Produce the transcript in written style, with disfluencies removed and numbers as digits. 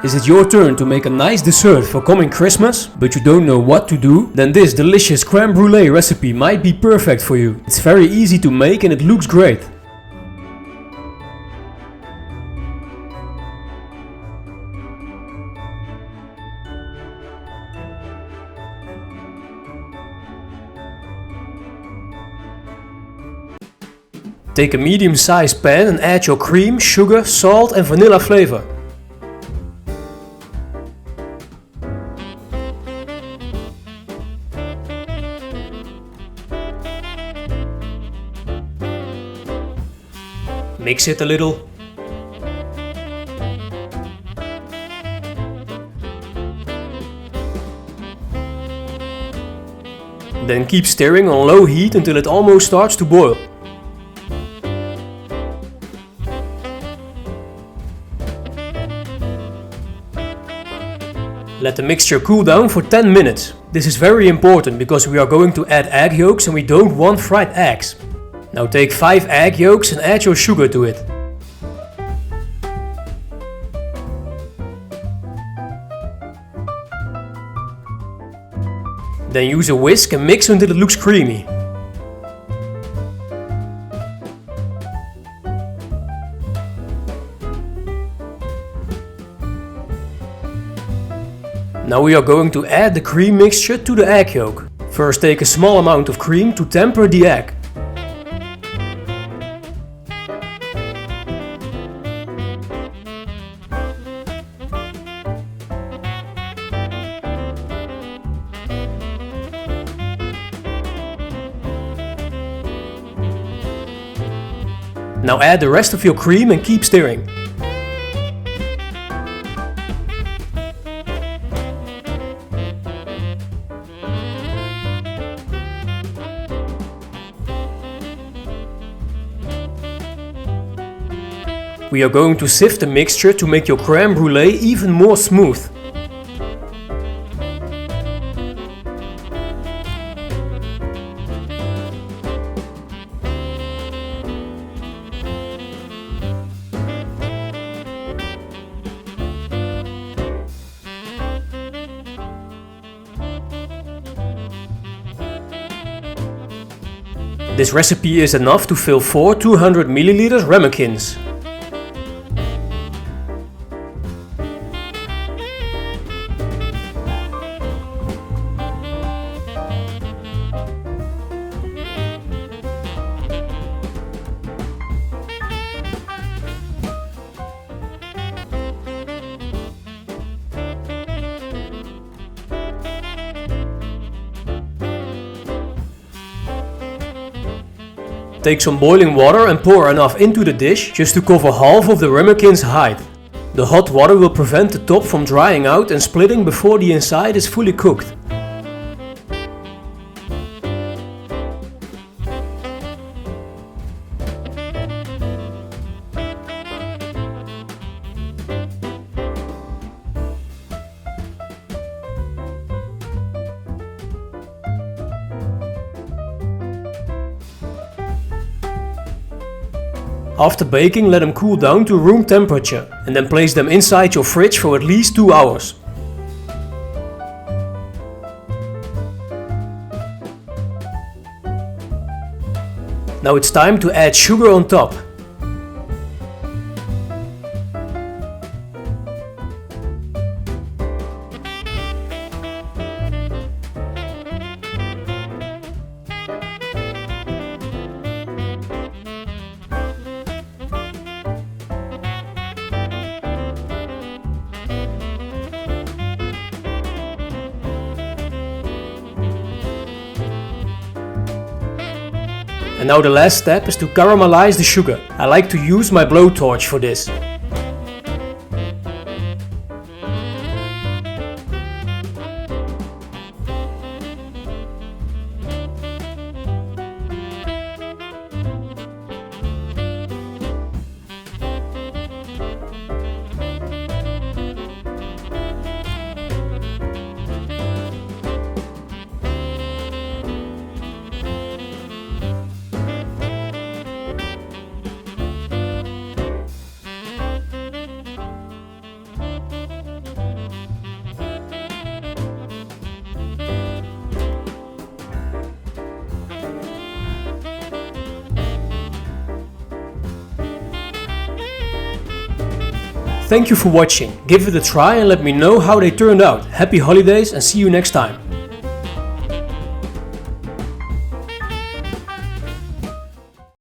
Is it your turn to make a nice dessert for coming Christmas, but you don't know what to do? Then this delicious crème brûlée recipe might be perfect for you. It's very easy to make and it looks great. Take a medium-sized pan and add your cream, sugar, salt and vanilla flavor. Mix it a little. Then keep stirring on low heat until it almost starts to boil. Let the mixture cool down for 10 minutes. This is very important because we are going to add egg yolks and we don't want fried eggs. Now take 5 egg yolks and add your sugar to it. Then use a whisk and mix until it looks creamy. Now we are going to add the cream mixture to the egg yolk. First take a small amount of cream to temper the egg. Now add the rest of your cream and keep stirring. We are going to sieve the mixture to make your crème brûlée even more smooth. This recipe is enough to fill 4 200 ml ramekins. Take some boiling water and pour enough into the dish just to cover half of the ramekin's height. The hot water will prevent the top from drying out and splitting before the inside is fully cooked. After baking, let them cool down to room temperature and then place them inside your fridge for at least 2 hours. Now it's time to add sugar on top. And now the last step is to caramelize the sugar. I like to use my blowtorch for this. Thank you for watching, give it a try and let me know how they turned out. Happy holidays and see you next time.